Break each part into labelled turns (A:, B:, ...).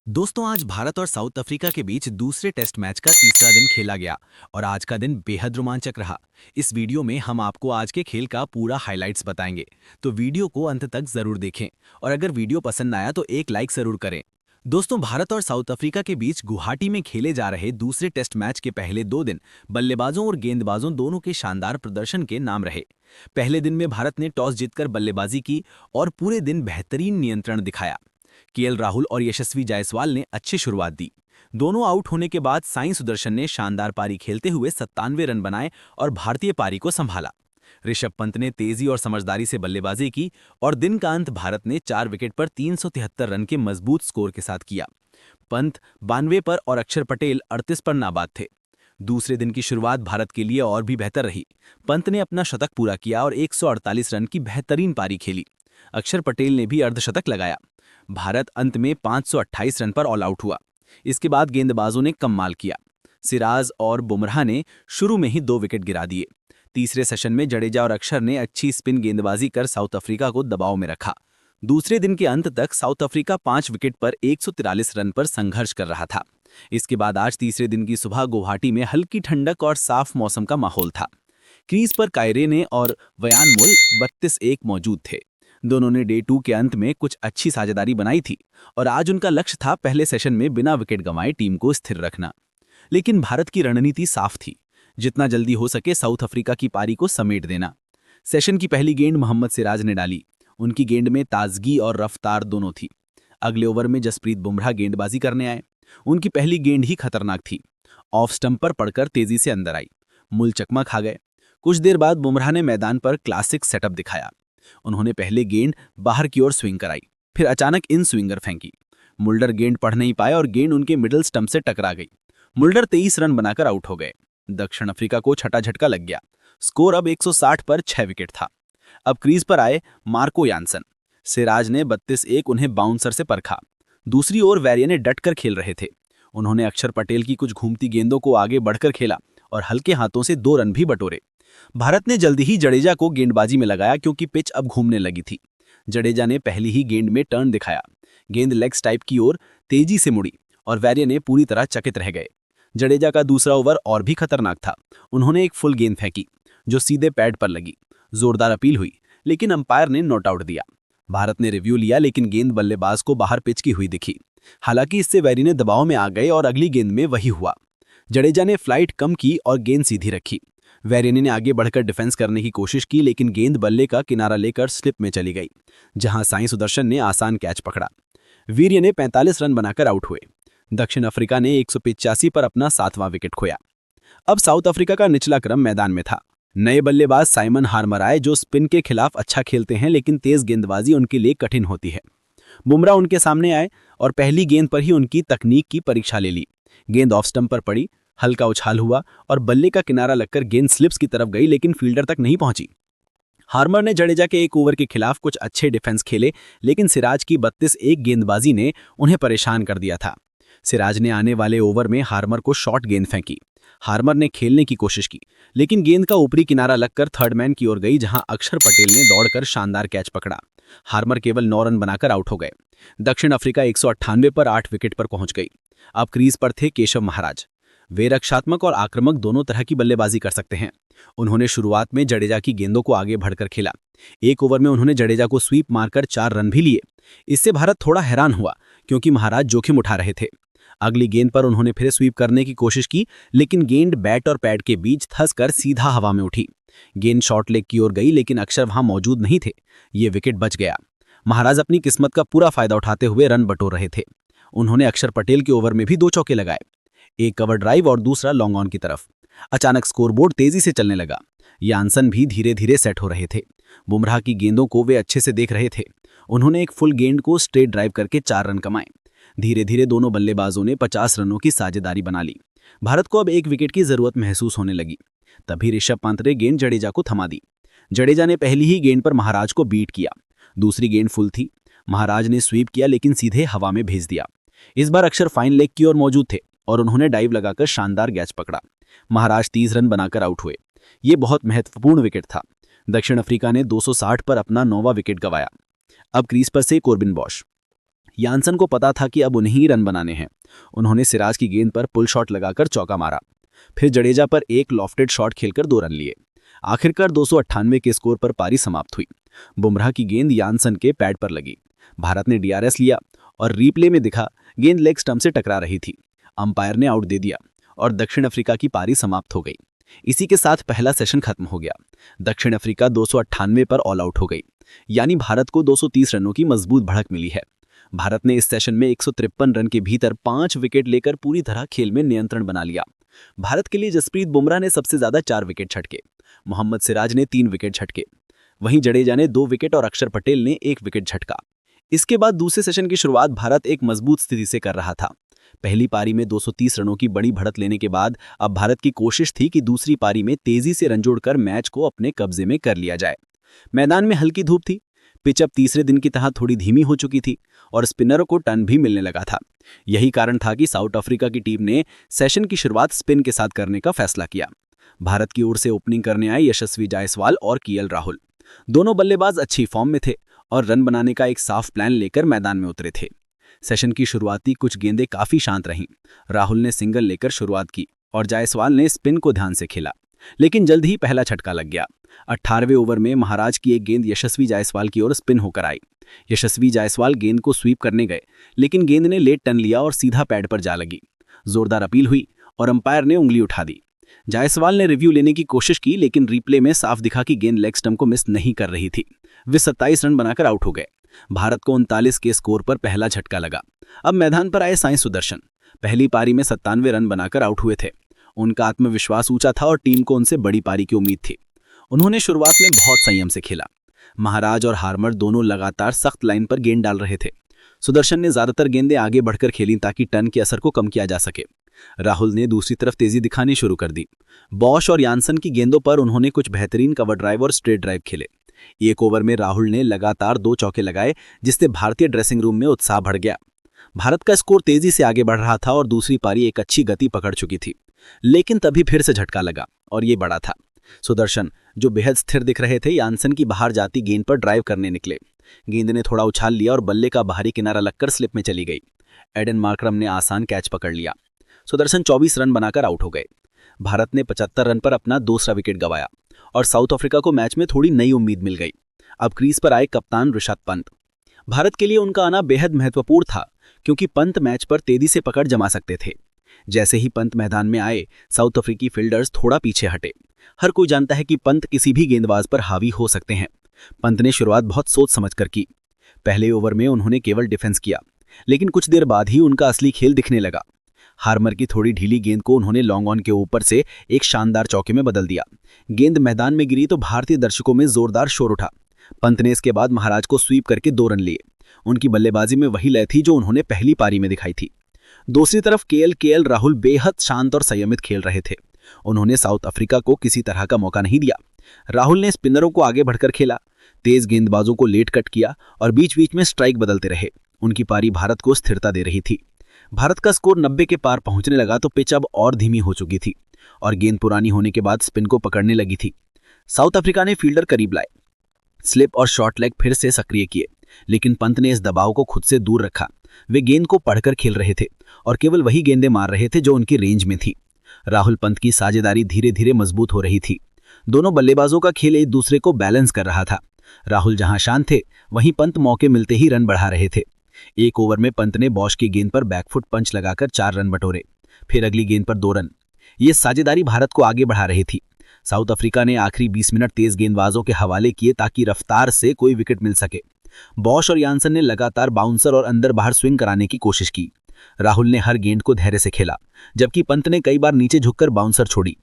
A: दोस्तों, आज भारत और साउथ अफ्रीका के बीच दूसरे टेस्ट मैच का तीसरा दिन खेला गया और आज का दिन बेहद रोमांचक रहा। इस वीडियो में हम आपको आज के खेल का पूरा हाइलाइट्स बताएंगे, तो वीडियो को अंत तक जरूर देखें और अगर वीडियो पसंद आया तो एक लाइक जरूर करें। दोस्तों, भारत और साउथ अफ्रीका के बीच गुवाहाटी में खेले जा रहे दूसरे टेस्ट मैच के पहले 2 दिन बल्लेबाजों और गेंदबाजों दोनों के शानदार प्रदर्शन के नाम रहे। पहले दिन में भारत ने टॉस जीतकर बल्लेबाजी की और पूरे दिन बेहतरीन नियंत्रण दिखाया। केएल राहुल और यशस्वी जायसवाल ने अच्छी शुरुआत दी। दोनों आउट होने के बाद साई सुदर्शन ने शानदार पारी खेलते हुए 97 रन बनाए और भारतीय पारी को संभाला। ऋषभ पंत ने तेजी और समझदारी से बल्लेबाजी की और दिन का अंत भारत ने 4 विकेट पर 373 रन के मजबूत स्कोर के साथ किया। पंत 92 पर और अक्षर पटेल 38 पर नाबाद थे। दूसरे दिन की शुरुआत भारत के लिए और भी बेहतर रही। पंत ने अपना शतक पूरा किया और 148 रन की बेहतरीन पारी खेली। अक्षर पटेल ने भी अर्धशतक लगाया। भारत अंत में 528 रन पर ऑल आउट हुआ। इसके बाद गेंदबाजों ने कमाल किया। सिराज और बुमराह ने शुरू में ही 2 विकेट गिरा दिए। तीसरे सेशन में जडेजा और अक्षर ने अच्छी स्पिन गेंदबाजी कर साउथ अफ्रीका को दबाव में रखा। दूसरे दिन के अंत तक साउथ अफ्रीका 5 विकेट पर 143 रन पर संघर्ष कर रहा था। इसके बाद आज तीसरे दिन की सुबह गुवाहाटी में हल्की ठंडक और साफ मौसम का माहौल था। क्रीज पर कायरे और वयानमोल 32-1 मौजूद थे। दोनों ने डे 2 के अंत में कुछ अच्छी साझेदारी बनाई थी और आज उनका लक्ष्य था पहले सेशन में बिना विकेट गंवाए टीम को स्थिर रखना। लेकिन भारत की रणनीति साफ थी, जितना जल्दी हो सके साउथ अफ्रीका की पारी को समेट देना। सेशन की पहली गेंद मोहम्मद सिराज ने डाली। उनकी गेंद में ताजगी और रफ्तार दोनों थी। अगले ओवर में जसप्रीत बुमराह गेंदबाजी करने आए। उनकी पहली गेंद ही खतरनाक थी। ऑफ स्टंप पर पड़कर तेजी से अंदर आई। मूल चकमा खा गए। कुछ देर बाद बुमराह ने मैदान पर क्लासिक सेटअप दिखाया। उन्होंने पहले गेंद बाहर की ओर स्विंग कराई, फिर अचानक इन स्विंगर फेंकी। मुल्डर गेंद पढ़ नहीं पाए और गेंद उनके मिडिल स्टंप से टकरा गई। मुल्डर 23 रन बनाकर आउट हो गए। दक्षिण अफ्रीका को छठा झटका लग गया। स्कोर अब 160 पर 6 विकेट था। अब क्रीज पर आए मार्को यानसन। सिराज ने 32-1 उन्हें बाउंसर से परखा। दूसरी ओर वैरियन डटकर खेल रहे थे। उन्होंने अक्षर पटेल की कुछ घूमती गेंदों को आगे बढ़कर खेला और हल्के हाथों से 2 रन भी बटोरे। भारत ने जल्दी ही जडेजा को गेंदबाजी में लगाया क्योंकि पिच अब घूमने लगी थी। जडेजा ने पहली ही गेंद में टर्न दिखाया। गेंद लेग्स टाइप की ओर तेजी से मुड़ी और वैरियन ने पूरी तरह चकित रह गए। जडेजा का दूसरा ओवर और भी खतरनाक था। उन्होंने एक फुल गेंद फेंकी जो सीधे पैड पर लगी। जोरदार अपील हुई लेकिन अंपायर ने नॉट आउट दिया। भारत ने रिव्यू लिया लेकिन गेंद बल्लेबाज को बाहर पिच की हुई दिखी। हालांकि इससे वैरियन दबाव में आ गए और अगली गेंद में वही हुआ। जडेजा ने फ्लाइट कम की और गेंद सीधी रखी। वैरियन ने आगे बढ़कर डिफेंस करने की कोशिश की लेकिन गेंद बल्ले का किनारा लेकर स्लिप में चली गई, जहां साई सुदर्शन ने आसान कैच पकड़ा। वीर्य ने 45 रन बनाकर आउट हुए। दक्षिण अफ्रीका ने 185 पर अपना 7वां विकेट खोया। अब साउथ अफ्रीका का निचला क्रम मैदान में था। नए बल्लेबाज साइमन हार्मर आए जो स्पिन के खिलाफ अच्छा खेलते हैं लेकिन तेज गेंदबाजी उनके लिए कठिन होती है। बुमराह उनके सामने आए और पहली गेंद पर ही उनकी तकनीक की परीक्षा ले ली। गेंद ऑफ स्टंप पर पड़ी, हल्का उछाल हुआ और बल्ले का किनारा लगकर गेंद स्लिप्स की तरफ गई लेकिन फील्डर तक नहीं पहुंची। हार्मर ने जडेजा के एक ओवर के खिलाफ कुछ अच्छे डिफेंस खेले लेकिन सिराज की 32-1 गेंदबाजी ने उन्हें परेशान कर दिया था। सिराज ने आने वाले ओवर में हार्मर को शॉर्ट गेंद फेंकी। हार्मर ने खेलने की कोशिश की लेकिन गेंद का ऊपरी किनारा लगकर थर्ड मैन की ओर गई, जहां अक्षर पटेल ने दौड़कर शानदार कैच पकड़ा। हार्मर केवल 9 रन बनाकर आउट हो गए। दक्षिण अफ्रीका 198 पर 8 विकेट पर पहुंच गई। अब क्रीज पर थे केशव महाराज। वे रक्षात्मक और आक्रामक दोनों तरह की बल्लेबाजी कर सकते हैं। उन्होंने शुरुआत में जडेजा की गेंदों को आगे बढ़कर खेला। एक ओवर में उन्होंने जडेजा को स्वीप मारकर 4 रन भी लिए। इससे भारत थोड़ा हैरान हुआ क्योंकि महाराज जोखिम उठा रहे थे। अगली गेंद पर उन्होंने फिर स्वीप करने की कोशिश की लेकिन गेंद बैट और पैड के बीच धंसकर सीधा हवा में उठी। गेंद शॉर्ट लेग की ओर गई लेकिन अक्षर वहां मौजूद नहीं थे। ये विकेट बच गया। महाराज अपनी किस्मत का पूरा फायदा उठाते हुए रन बटोर रहे थे। उन्होंने अक्षर पटेल के ओवर में भी 2 चौके लगाए, एक कवर ड्राइव और दूसरा लॉन्ग ऑन की तरफ। अचानक स्कोरबोर्ड तेजी से चलने लगा। यानसन भी धीरे धीरे सेट हो रहे थे। बुमराह की गेंदों को वे अच्छे से देख रहे थे। उन्होंने एक फुल गेंद को स्ट्रेट ड्राइव करके 4 रन कमाए। धीरे धीरे दोनों बल्लेबाजों ने 50 रनों की साझेदारी बना ली। भारत को अब 1 विकेट की जरूरत महसूस होने लगी। तभी ऋषभ पंत ने गेंद जडेजा को थमा दी। जडेजा ने पहली ही गेंद पर महाराज को बीट किया। दूसरी गेंद फुल थी। महाराज ने स्वीप किया लेकिन सीधे हवा में भेज दिया। इस बार अक्षर फाइन लेग की ओर मौजूद थे और उन्होंने डाइव लगाकर शानदार कैच पकड़ा। महाराज 30 रन बनाकर आउट हुए। ये बहुत महत्वपूर्ण विकेट था। दक्षिण अफ्रीका ने 260 पर अपना 9वां विकेट गंवाया। अब क्रीज पर से कोर्बिन बॉश। यानसन को पता था कि अब उन्हें ही रन बनाने हैं। उन्होंने सिराज की गेंद पर पुल शॉट लगाकर चौका मारा, फिर जडेजा पर एक लॉफ्टेड शॉट खेलकर 2 रन लिए। आखिरकार 298 के स्कोर पर पारी समाप्त हुई। बुमराह की गेंद यानसन के पैड पर लगी। भारत ने डीआरएस लिया और रिप्ले में दिखा गेंद लेग स्टंप से टकरा रही थी। अंपायर ने आउट दे दिया और दक्षिण अफ्रीका की पारी समाप्त हो गई। इसी के साथ पहला सेशन खत्म हो गया। दक्षिण अफ्रीका 298 पर ऑल आउट हो गई, यानी भारत को 230 रनों की मजबूत बढ़त मिली है। भारत ने इस सेशन में 153 रन के भीतर 5 विकेट लेकर पूरी तरह खेल में नियंत्रण बना लिया। भारत के लिए जसप्रीत बुमराह ने सबसे ज्यादा 4 विकेट छटके, मोहम्मद सिराज ने 3 विकेट छटके, वहीं जडेजा ने 2 विकेट और अक्षर पटेल ने 1 विकेट झटका। इसके बाद दूसरे सेशन की शुरुआत भारत एक मजबूत स्थिति से कर रहा था। पहली पारी में 230 रनों की बड़ी बढ़त लेने के बाद अब भारत की कोशिश थी कि दूसरी पारी में तेजी से रन जोड़कर मैच को अपने कब्जे में कर लिया जाए। मैदान में हल्की धूप थी, पिच अब तीसरे दिन की तरह थोड़ी धीमी हो चुकी थी और स्पिनरों को टर्न भी मिलने लगा था। यही कारण था कि साउथ अफ्रीका की टीम ने सेशन की शुरुआत स्पिन के साथ करने का फैसला किया। भारत की ओर से ओपनिंग करने आए यशस्वी जायसवाल और केएल राहुल। दोनों बल्लेबाज अच्छी फॉर्म में थे और रन बनाने का एक साफ प्लान लेकर मैदान में उतरे थे। सेशन की शुरुआती कुछ गेंदें काफी शांत रहीं। राहुल ने सिंगल लेकर शुरुआत की और जायसवाल ने स्पिन को ध्यान से खेला, लेकिन जल्द ही पहला झटका लग गया। 18वें ओवर में महाराज की एक गेंद यशस्वी जायसवाल की ओर स्पिन होकर आई। यशस्वी जायसवाल गेंद को स्वीप करने गए, लेकिन गेंद ने लेट टर्न लिया और सीधा पैड पर जा लगी। जोरदार अपील हुई और अंपायर ने उंगली उठा दी। जायसवाल ने रिव्यू लेने की कोशिश की, लेकिन रिप्ले में साफ दिखा कि गेंद लेग स्टंप को मिस नहीं कर रही थी। वे 27 रन बनाकर आउट हो गए। भारत को 39 के स्कोर पर पहला झटका लगा। अब मैदान पर आए साई सुदर्शन। पहली पारी में 97 रन बनाकर आउट हुए थे। उनका आत्मविश्वास ऊंचा था और टीम को उनसे बड़ी पारी की उम्मीद थी। उन्होंने शुरुआत में बहुत संयम से खेला। महाराज और हार्मर दोनों लगातार सख्त लाइन पर गेंद डाल रहे थे। सुदर्शन ने ज्यादातर गेंदें आगे बढ़कर खेली ताकि टर्न के असर को कम किया जा सके। राहुल ने दूसरी तरफ तेजी दिखानी शुरू कर दी। बॉश और यानसन की गेंदों पर उन्होंने कुछ बेहतरीन कवर ड्राइव और स्ट्रेट ड्राइव खेले। एक ओवर में राहुल ने लगातार 2 चौके लगाए, जिससे भारतीय ड्रेसिंग रूम में उत्साह बढ़ गया। भारत का स्कोर तेजी से आगे बढ़ रहा था और दूसरी पारी एक अच्छी गति पकड़ चुकी थी, लेकिन तभी फिर से झटका लगा और ये बड़ा था। सुदर्शन, जो बेहद स्थिर दिख रहे थे, यानसन की बाहर जाती गेंद पर ड्राइव करने निकले। गेंद ने थोड़ा उछाल लिया और बल्ले का बाहरी किनारा लगकर स्लिप में चली गई। एडन मार्करम ने आसान कैच पकड़ लिया। सुदर्शन 24 रन बनाकर आउट हो गए। भारत ने 75 रन पर अपना दूसरा विकेट गंवाया और साउथ अफ्रीका को मैच में थोड़ी नई उम्मीद मिल गई। अब क्रीज पर आए कप्तान ऋषभ पंत। भारत के लिए उनका आना बेहद महत्वपूर्ण था, क्योंकि पंत मैच पर तेजी से पकड़ जमा सकते थे। जैसे ही पंत मैदान में आए, साउथ अफ्रीकी फील्डर्स थोड़ा पीछे हटे। हर कोई जानता है कि पंत किसी भी गेंदबाज पर हावी हो सकते हैं। पंत ने शुरुआत बहुत सोच समझकर की। पहले ओवर में उन्होंने केवल डिफेंस किया, लेकिन कुछ देर बाद ही उनका असली खेल दिखने लगा। हार्मर की थोड़ी ढीली गेंद को उन्होंने लॉन्ग ऑन के ऊपर से एक शानदार चौके में बदल दिया। गेंद मैदान में गिरी तो भारतीय दर्शकों में जोरदार शोर उठा। पंत ने इसके बाद महाराज को स्वीप करके 2 रन लिए। उनकी बल्लेबाजी में वही लय थी जो उन्होंने पहली पारी में दिखाई थी। दूसरी तरफ केएल राहुल बेहद शांत और संयमित खेल रहे थे। उन्होंने साउथ अफ्रीका को किसी तरह का मौका नहीं दिया। राहुल ने स्पिनरों को आगे बढ़कर खेला, तेज गेंदबाजों को लेट कट किया और बीच बीच में स्ट्राइक बदलते रहे। उनकी पारी भारत को स्थिरता दे रही थी। भारत का स्कोर 90 के पार पहुंचने लगा तो पिच अब और धीमी हो चुकी थी और गेंद पुरानी होने के बाद स्पिन को पकड़ने लगी थी। साउथ अफ्रीका ने फील्डर करीब लाए, स्लिप और शॉर्ट लेग फिर से सक्रिय किए, लेकिन पंत ने इस दबाव को खुद से दूर रखा। वे गेंद को पढ़कर खेल रहे थे और केवल वही गेंदें मार रहे थे जो उनकी रेंज में थी। राहुल पंत की साझेदारी धीरे धीरे मजबूत हो रही थी। दोनों बल्लेबाजों का खेल एक दूसरे को बैलेंस कर रहा था। राहुल जहां शांत थे, वहीं पंत मौके मिलते ही रन बढ़ा रहे थे। एक ओवर में पंत ने बॉश की गेंद पर बैकफुट पंच लगाकर 4 रन बटोरे, फिर अगली गेंद पर 2 रन। ये साझेदारी भारत को आगे बढ़ा रही थी। साउथ अफ्रीका ने आखिरी 20 मिनट तेज गेंदबाजों के हवाले किए ताकि रफ्तार से कोई विकेट मिल सके। बॉश और यानसन ने लगातार बाउंसर और अंदर बाहर स्विंग कराने की कोशिश की। राहुल ने हर गेंद को धैर्य से खेला, जबकि पंत ने कई बार नीचे झुककर बाउंसर छोड़ी।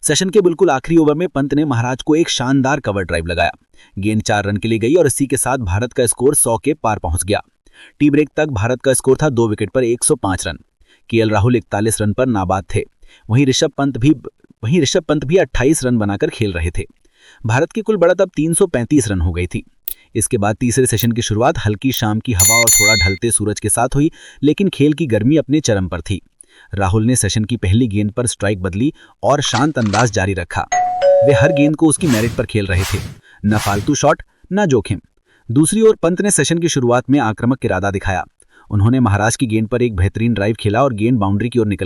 A: सेशन के बिल्कुल आखिरी ओवर में पंत ने महाराज को एक शानदार कवर ड्राइव लगाया। गेंद 4 रन के लिए गई और इसी के साथ भारत का स्कोर 100 के पार पहुंच गया। टी ब्रेक तक भारत का स्कोर था 2 विकेट पर 105 रन। केएल राहुल 41 रन पर नाबाद थे। वहीं ऋषभ पंत भी 28 रन बनाकर खेल रहे थे। भारत की कुल बढ़त अब 335 रन हो गई थी। इसके बाद तीसरे सेशन की शुरुआत हल्की शाम की हवा और थोड़ा ढलते सूरज के साथ हुई, लेकिन खेल की गर्मी अपने चरम पर थी। राहुल ने सेशन की पहली गेंद पर स्ट्राइक बदली और शांत अंदाज जारी रखा। वे हर गेंद को उसकी मेरिट पर खेल रहे थे, न फालतू शॉट न जोखिम। दूसरी ओर पंत ने सेशन की शुरुआत में आक्रामक इरादा दिखाया। उन्होंने महाराज की गेंद पर एक बेहतरीन ड्राइव खेला और गेंद बाउंड्री की ओर निकल